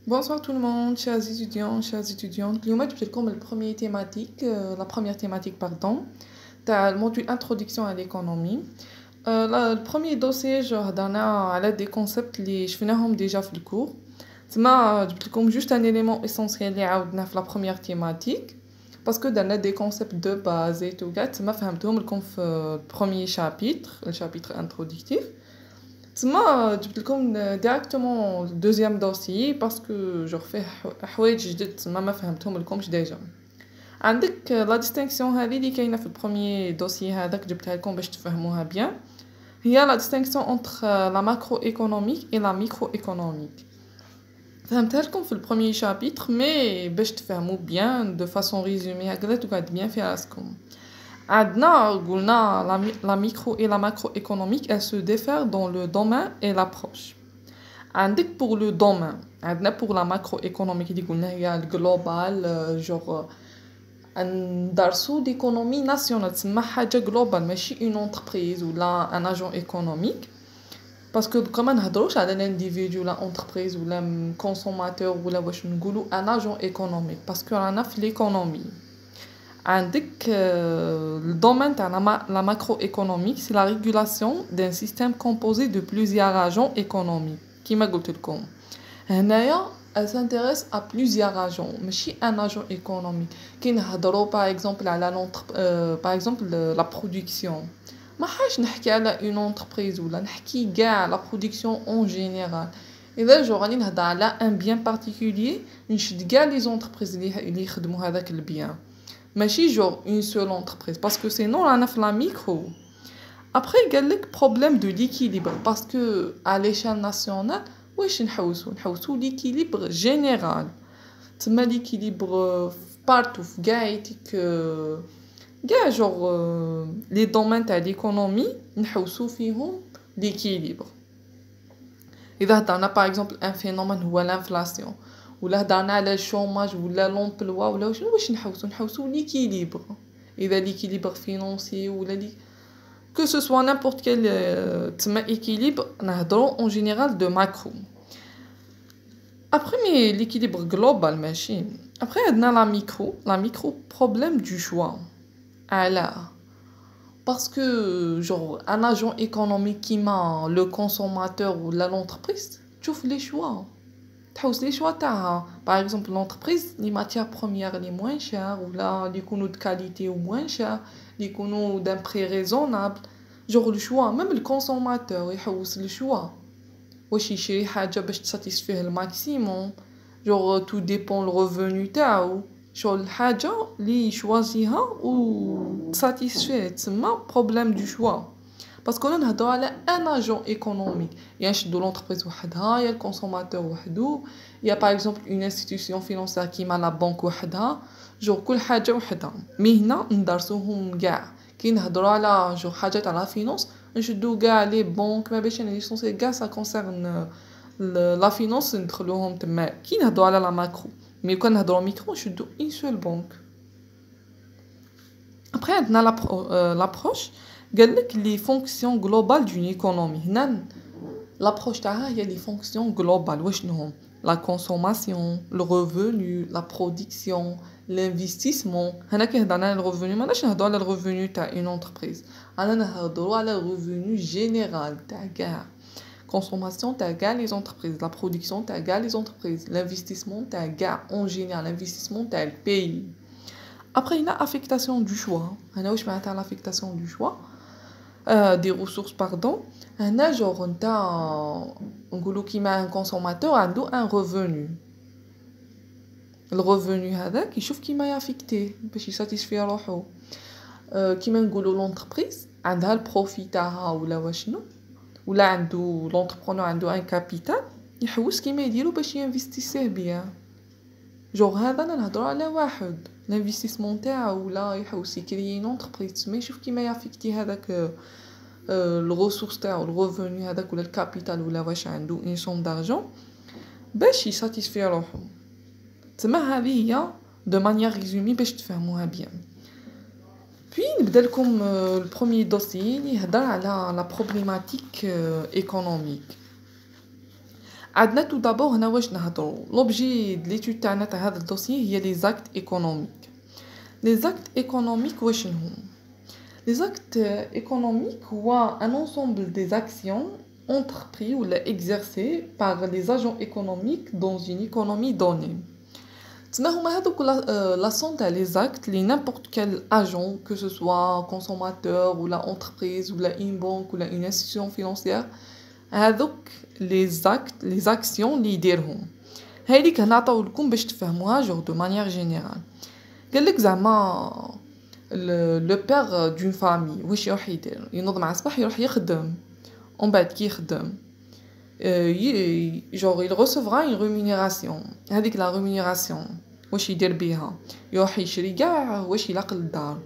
Bonsoir tout le monde, chers étudiants, chères étudiantes. اليوم جبت لكم la première thématique pardon, تاع le module introduction à l'économie. Le premier dossier genre هضرنا على des concepts اللي شفناهم déjà في الcours. تما جبت لكم juste un élément essentiel اللي عاودناه في la première thématique parce que درنا des concepts de base et tout كاع تما فهمتهم لكم في le premier chapitre, le chapitre introductif. تما جبت لكم directement le deuxième dossier parce que je refais حوايج جدد تما ما فهمتهم لكمش ديجا. عندك لا ديستينكسيون هذه اللي كاينه في البروميي دوسي هذاك جبتها لكم باش تفهموها بيان. هي لا ديستينكسيون entre la macroéconomique et la microéconomique. فهمتها لكم في البروميي شابيتر مي باش تفهموا بيان دو فاصون ريزومي هكذا تقعد بيان في راسكم. عندنا قلنا la micro et la macroéconomique elles se diffèrent dans le domaine et l'approche. عندك pour le domaine عندنا pour la macroéconomique اللي قلنا هي الجلوبال genre ندرسو l'économie nationale تسمى حاجة global ماشي une entreprise ولا un agent économique parce que كما نهضروش على l'individu ولا entreprise ولا consommateur ولا واش نقولو un agent économique parce que رانا في l'économie. عندك le domaine تاع la macroéconomique c'est la régulation d'un système composé de plusieurs agents économiques كيما قلت لكم هنايا elle s'intéresse à plusieurs agents ماشي un agent économique كي نهضروا par exemple على par exemple la production ما حاش نحكي على une entreprise ولا نحكي كاع la production en général اذا جو راني نهضر على un bien particulier نشد كاع les entreprises اللي يخدموا هذاك البيان ماشي genre une seule entreprise parce que sinon رانا في la micro. Après قال لك problème de l'équilibre parce que à l'échelle nationale واش نحوسو l'équilibre général تما l'équilibre partout في كاع يتيك كاع genre les domaines تاع l'économie نحوسو فيهم l'équilibre. اذا هضرنا par exemple un phénomène هو l'inflation ولا هضرنا على الشوماج ولا لومبلوا ولا واش نحوسو l'équilibre. اذا l'équilibre financier ولا que ce soit n'importe quel équilibre نهضروا en général de macro. Après mais l'équilibre global ماشي. Après عندنا la micro problème du choix. Alors parce que genre un agent économique qui m'a le consommateur ou l'entreprise تشوف les choix تحوس les choix تاعها par exemple l'entreprise les matières premières les moins chères ou là les يكونوا de qualité ou moins chers les يكونوا d'un prix raisonnable genre le choix même le consommateur يحوس le choix واش يشري حاجه باش تساتيسفيه الماكسيموم genre tout dépend le revenu تاعو شو الحاجه اللي يشوازيها و تساتيسفيه تسمى problème du choix parce que نهضروا على un agent économique يا نشدو l'entreprise وحدها يا الكونسوماتور وحدو يا par exemple une institution financière كيما لا بنك وحدها جو كل حاجه وحدها مي هنا ندرسوهم كاع كي نهضروا على جو حاجه تاع لا فينانس نشدو كاع لي بنك ما باش ليسونسي كاع سا كونسيرن لا فينانس ندخلوهم تما كي نهضروا على لا ماكرو مي كون نهضروا ميكرو نشدو اون سول بنك. après عندنا l'approche قال لك les fonctions globales d'une économie هنا l'approche تاعها هي les fonctions globales واش نهم la consommation le revenu la production l'investissement هنا كي هضرنا على الريفوني ماناش نهضروا على الريفوني تاع une entreprise انا نهضروا على الريفوني جينيرال تاع كاع consommation تاع كاع les entreprises la production تاع كاع les entreprises l'investissement تاع كاع en général l'investissement تاع الباي. après هنا affectation du choix هنا واش معناتها l'affectation du choix des ressources pardon هنا genre نتا نقولوا كيما un consommateur عنده un revenu الريفوني هذاك يشوف كيما يافيكتي باش يساتيسفي روحو كيما نقولوا l'entreprise عندها البروفي تاعها ولا واشنو ولا عنده لونتربرونور عنده ان كابيتال يحوس كيما يديرو باش ينفستيسيه بيان جوغ هذا نهضروا على واحد الانفستيسمون تاعو ولا يحوس يكري اون انتربريز ما يشوف كيما يافيكتي هذاك الريسورس تاعو الريفوني هذاك ولا الكابيتال ولا واش عنده اون سوم دارجون باش يساتيسفي روحو تما هذه هي دو مانيير ريزومي باش تفهموها بيان. Puis نبدا لكم le premier dossier اللي يهضر على la problématique économique. عندنا tout d'abord هنا واش نهضروا l'objet de l'étude تاعنا تاع هذا الدوسيي هي les actes économiques. les actes économiques واش هما les actes économiques هو un ensemble des actions entrepris ou exercées par les agents économiques dans une économie donnée. تما هما هذوك la somme تاع les actes li n'importe quel agent que ce soit consommateur ou la entreprise ou la une banque ou la une institution financière هذوك les actes les actions li يديرهم هذيك نعطيو لكم باش تفهموها جو de manière générale. قال لك زعما le père d'une famille واش يروح يدير ينوض مع الصباح يروح يخدم ومن بعد كي يخدم genre il recevra une rémunération هذيك la rémunération واش يدير بيها يروح يشري كاع واش يلاقي للدار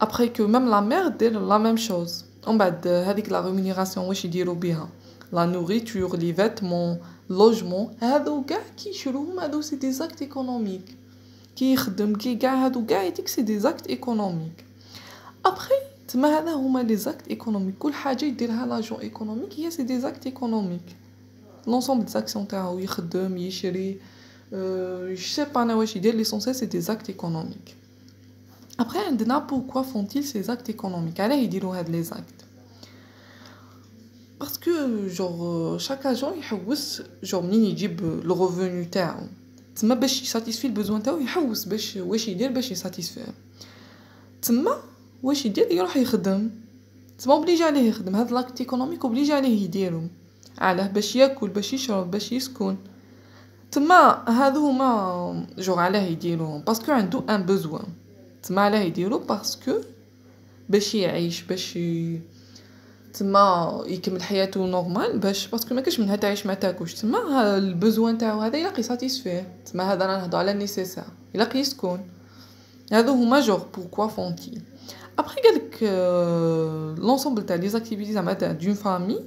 après que même la mère دير la même chose ومن بعد هذيك la rémunération واش يديروا بيها la nourriture les vêtements logement هذو كاع كي يشروهم هذو سي des actes économiques كي يخدم كي كاع هادو كاع يديك سي دي زاكت ايكونوميك ابري تما هذا هما لي زاكت ايكونوميك كل حاجه يديرها لاجون ايكونوميك هي سي دي زاكت ايكونوميك لونسومبل دي زاكسيون تاعو يخدم يشري جو سي با انا واش يدير ليسونسيال سي دي زاكت ايكونوميك ابري عندنا بوركوا فونتيل سي زاكت ايكونوميك علاه يديروا هاد لي زاكت باسكو جور شاك اجون يحوس جور منين يجيب لو ريفوني تاعو تما باش يساتيسفي البوزوان تاعو يحوس باش واش يدير باش يساتيسفي تما واش يدير يروح يخدم تما اوبليجي عليه يخدم هاد لاكت ايكونوميك اوبليجي عليه يديرو علاه باش ياكل باش يشرب باش يسكن تما هادو هما جور علاه يديروهم باسكو عنده ان بوزوان تما علاه يديرو باسكو باش يعيش باش تما يكمل حياته نورمال باش باسكو ما كاش منها تعيش ما تاكلش تما البوزوان تاعو هذا يلاقي ساتيسفيه تما هذا راه نهضر على نيسيسار يلاقي يسكن هذو هما جور بوركوا فونتي ابري قالك لونسومبل تاع لي زاكتيفيتي زعما تاع دون فامي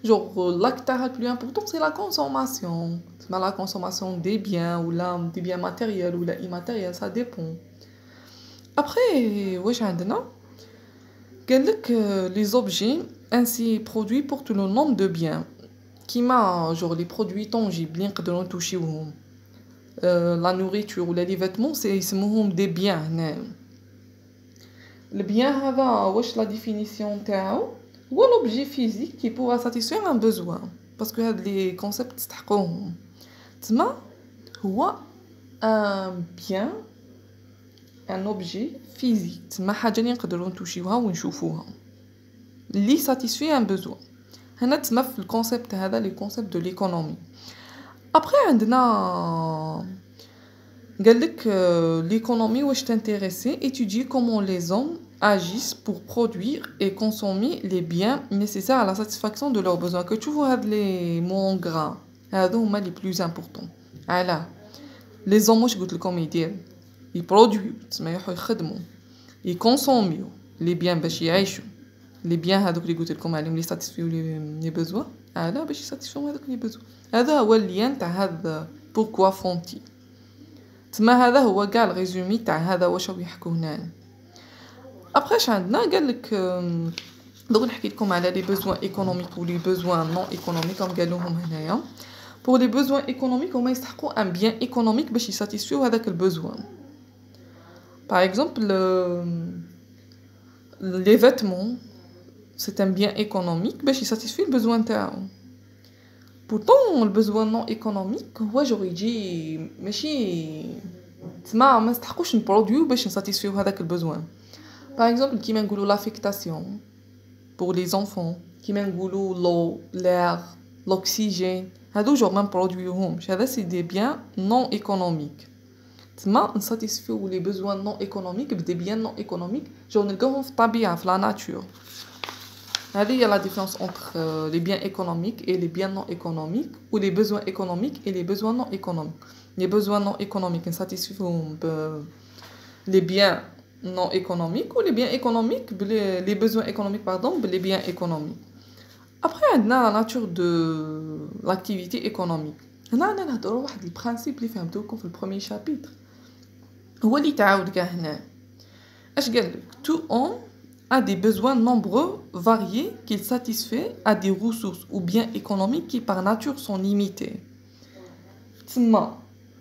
جور لاكت تاعها بلو امبورطون سي لا كونسوماسيون تما لا كونسوماسيون دي بيان ولا دي بيان ماتيريال ولا اي ماتيريال سا ديبون ابري واش عندنا قالك les objets ainsi produits portent le nom de biens كيما genre les produits tangibles اللي نقدروا نتوشيوهم la nourriture ولا les vêtements c'est يسموهم des biens هنا البيان هذا واش لا ديفينيسيون تاعو هو l'objet physique qui pourra satisfaire un besoin parce que هاد لي كونسيبت تستحقوهم تما هو un bien ان اوبجي فيزيك تما حاجه اللي نقدروا نتوشيوها ونشوفوها اللي ساتيسفي ان بوزوان هنا تما في الكونسيبت هذا لي كونسيبت دو ليكونومي ابري عندنا قالك ليكونومي واش تانتيريسي étudier comment les hommes agissent pour produire et consommer les biens nécessaires à la satisfaction de leurs besoins que تشوفوا هاد لي مون غرا هادو هما لي بلوز امبورطون علاه لي زوم واش قلت لكم يدير يبرودويو تسمى يروحوا يخدموا يكونسوميو لي بيان باش يعيشوا لي بيان هذوك اللي قلت لكم عليهم لي ساتيسفيو لي بوزوا على باش يساتيسفيو هذوك لي بوزوا هذا هو اللين تاع هذا بوركوا فونتي تما هذا هو كاع الريزومي تاع هذا واش راهو يحكوا هنا ابريش عندنا قال لك دوك نحكي لكم على لي بوزوان ايكونوميك و لي بوزوان نون ايكونوميك كما قالوهم هنايا pour les besoins économiques هما يستحقوا un bien économique باش يساتيسفيو هذاك البوزوان. Par exemple, les vêtements, c'est un bien économique, باش يساتيسفي البوزوان تاعو. Pourtant, le besoin non économique هو جور يجي ماشي تسمع ما نستحقوش نبرودويو باش نساتيسفيو هذاك البوزوان. Par exemple, كيما نقولوا l'affectation pour les enfants, كيما نقولوا l'eau, l'air, l'oxygène, هادو جور ما نبرودويوهمش. هذا سي دي بيان نون ايكونوميك. تما نساتيسفيو لي بوزوان نون ايكونوميك بدي بيان نون ايكونوميك جو نلقاوهم في الطبيعه في لا ناتور. هذه هي لا ديفيرونس entre les biens économiques et les biens non économiques ou les besoins économiques et les besoins non économiques. Les besoins non économiques satisfont les biens non économiques ou les biens économiques les besoins économiques pardon les biens économiques. Après on a la nature de l'activité économique. هنا انا نهضروا واحد البرانسيب اللي فهمتوه لكم في البروميير شابيتر هو اللي تعاود كاع هنا اش قال لك tout homme a des besoins nombreux, variés, qu'il satisfait à des ressources ou biens économiques qui par nature sont limités. تسمى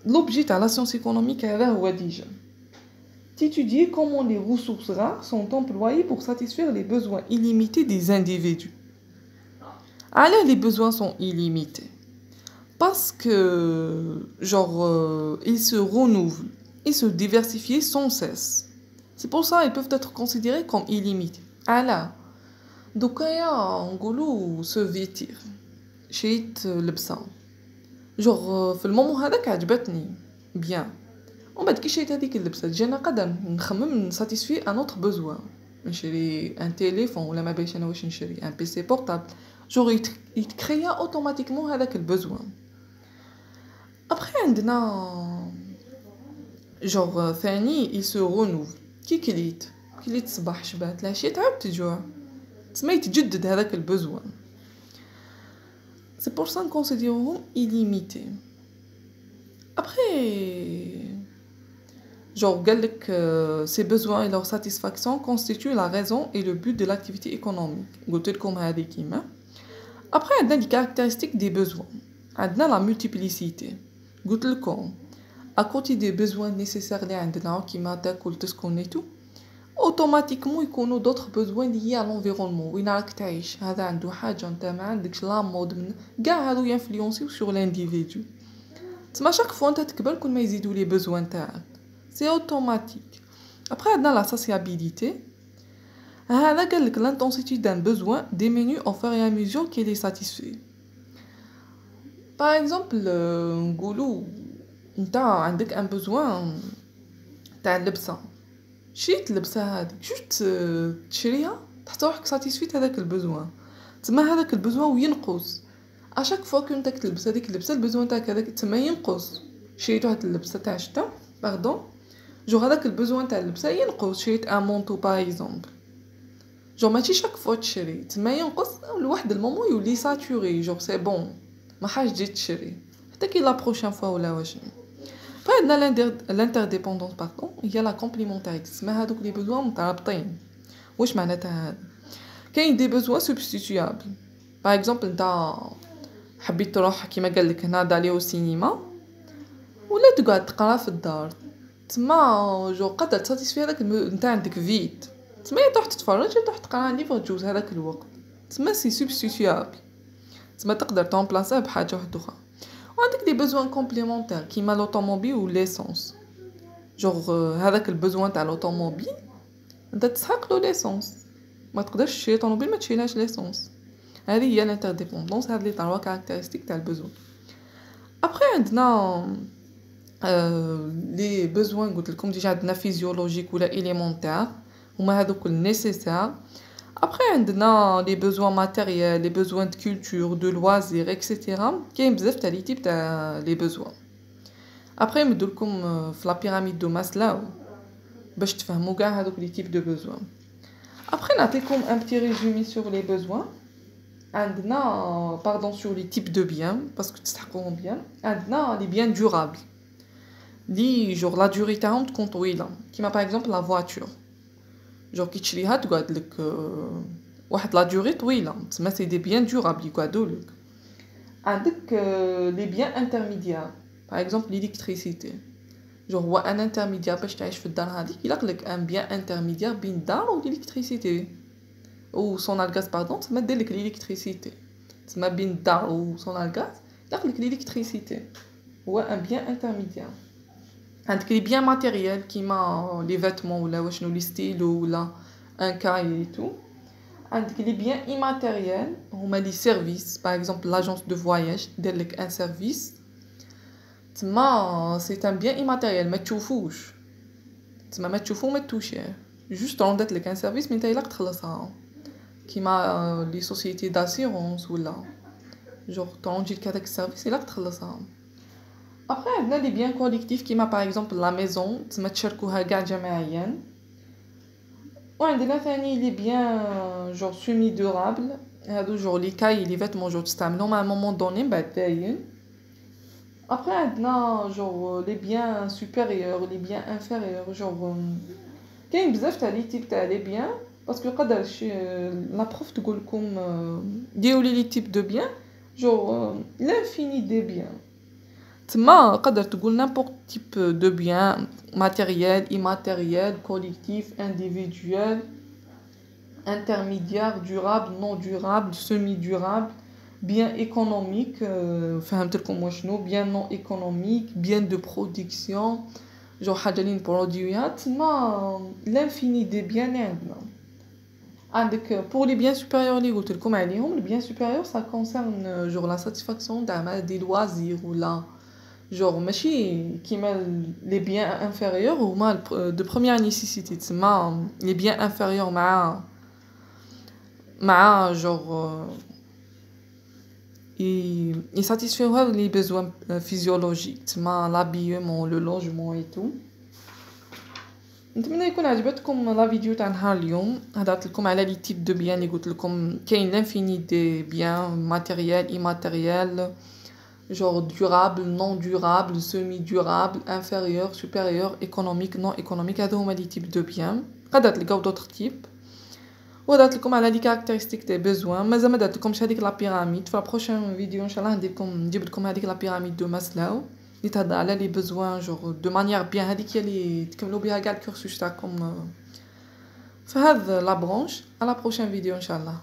l'objet de la science économique هذا هو déjà d'étudier comment les ressources rares sont employées pour satisfaire les besoins illimités des individus. Alors les besoins sont illimités parce que ils se renouvelent, ils se diversifient sans cesse. C'est pour ça qu'ils peuvent être considérés comme illimités. Alors, donc on dit se vêtir, شريت لبسة في المومون هذاك عجبتني bien. ومن بعد كي شريت هذيك اللبسه جانا قدر نخمم نساتيسفي ان اوتر بوزوان نشري ان تليفون ولا ما بايش انا واش نشري ان بي سي بورتابل يتكريا اوتوماتيكمون هذاك البوزوان. ابخي عندنا ثاني il se renouvelle كي كليت الصباح شبعت العشيه تعاود تجوع تسمى يتجدد هذاك البوزوان. C'est pour ça qu'on considère illimité. Après ces besoins et leur satisfaction constituent la raison et le but de l'activité économique. Après, on a des caractéristiques des besoins. On a la multiplicité. À côté des besoins nécessaires qui et tout, automatiquement il y a d'autres besoins liés à l'environnement. وين راك تعيش هذا عنده حاجه انت ما عندكش لا مود من كاع هادو ينفلونسيو sur l'individu. تسمى chaque fois انت تكبر كل ما يزيدوا لي besoins تاعك. C'est automatique. Après, on a la sociabilité. هذا قال لك l'intensité d'un besoin diminue au fur et à mesure qu'il est satisfait. Par exemple, نقولوا انت عندك un besoin تاع اللبسه. شريت اللبسه هذيك جوست تشريها حتى روحك ساتيسفيت هذاك البزوان. تسمى هذاك البزوان وينقص اشاك فوا كنت تلبس هذيك اللبسه البزوان تاعك هذاك تسمى ينقص. شريت واحد اللبسه تاع الشتا باردون هذاك البزوان تاع اللبسه ينقص. شريت ان مونطو باغ اكزومبل ماشي شاك فوا تشري تسمى ينقص لواحد المومون يولي ساتوري سي بون ما حاجه تجي تشري حتى كي لا بروشين فوا ولا واش. عندنا l'interdépendance pardon هي لا complémentarité تسمى هذوك لي بزوان مترابطين. واش معناتها هذا؟ كاين دي بزوان سبستيتيابل باغ اكزومبل انت حبيت تروح كيما قال لك هنا دالي او سينما ولا تقعد تقرا في الدار تسمى قدر تساتيسفي هذاك انت عندك فيد تسمى تروح تتفرج تروح تقرا ليفر تجوز هذاك الوقت تسمى سي سبستيتيابل تسمى تقدر تمبلاصيه بحاجه واحده اخرى. وعندك دي besoins complémentaires كيما l'automobile ou l'essence هذاك البزوان تاع l'automobile انت تسحق له ليسونس ما تقدرش تشري طوموبيل ما تشريلهاش ليسونس. هذه هي l'interdépendance. هاد لي 3 كاركتيرستيك تاع البزوان. ابري عندنا لي besoins قلت لكم ديجا عندنا physiologique ولا élémentaire هما هذوك nécessaires. Après, on a les besoins matériels, les besoins de culture, de loisirs, etc. Qui est بزاف تاع les types تاع les besoins. Après, نديرلكم في la pyramide de Maslow باش تفهموا كاع هذوك les types de besoins. Après, نعطيكم un petit résumé sur les besoins. عندنا pardon sur les types de biens parce que تستحقوهم bien. عندنا les biens durables. لي la durée تاعهم تكون طويلة. كيما par exemple la voiture. كي تشريها تقعد لك واحد لا دوري طويله تسمى سي دي بيان دورابل يقعدوا لك. عندك لي بيان انترميديير باغ اكزومبل ليليكتريسيتي هو ان انترميديير باش تعيش في الدار هذيك يلاق لك ان بيان انترميديير بين الدار والالكتريسيتي او سونال غاز باردون تسمى دير لك الالكتريسيتي تسمى بين الدار وسونال غاز يلاق لك الالكتريسيتي هو ان بيان انترميديير. عندك لي بيان ماتيريال كيما لي فيتمون ولا واشنو لي ستيلو ولا ان كاي تو. عندك لي بيان ايماتيريال هما لي سيرفيس باغ اكزومبل لاجونس دو فواياج دير لك ان سيرفيس تما سي ان بيان ايماتيريال ما تشوفوش تما ما تشوفو ما توشيه جوست روندت لك ان سيرفيس من تايلاك تخلصها كيما لي سوسيتي داسيرونس ولا تروندي لك هذاك السيرفيس يلاك تخلصها. Après, on a les biens collectifs qui par exemple la maison, تسمى تشاركوها كاع جماعيا. وعندنا ثاني les biens semi durables هادو لي كاي لي فيتمون تستعملهم à un moment donné بعد باين. Après عندنا les biens supérieurs, les biens inférieurs كاين بزاف تاع لي تيب تاع les biens باسكو يقدر شي لا بروف تقول لكم ديروا لي تيب دو بيان جور لانفيني دي بيان تما قدر تقول n'importe type de bien matériel immatériel collectif individuel intermédiaire durable non durable semi durable bien économique فهمت لكم واشنو bien non économique bien de production genre حاجه اللي نبروديوها تما l'infini des biens اللي عندنا عندك pour les biens supérieurs اللي قلت لكم عليهم les biens supérieurs ça concerne genre la satisfaction des loisirs ou la genre ماشي كيما les biens inférieurs هما de première nécessité تسمى les biens inférieurs مع genre ils satisfont les besoins physiologiques تسمى l'habillement le logement et tout نتمنى يكون عجبتكم لا فيديو تاع نهار اليوم هضرت لكم على لي تيب دو بيان اللي قلت لكم كاين لانفيني دي بيان ماتيريال ايماتيريال genre durable non durable semi durable inférieur supérieur économique non économique هادو هما لي تيب دو بيان قدرت تلقاو دوطخ تيب وهضرت لكم على لي كاركتيرستيك دي بيزوان مازال ما درتلكمش هذيك لا بيراميد في بروشين فيديو ان شاء الله نجيب لكم هذيك لا بيراميد دو ماسلو اللي تهضر على لي بيزوان جور دو مانيير بيان هذيك هي اللي تكملوا بها كاع الكورسوس تاعكم في هذا لا برونش على بروشين فيديو ان شاء الله.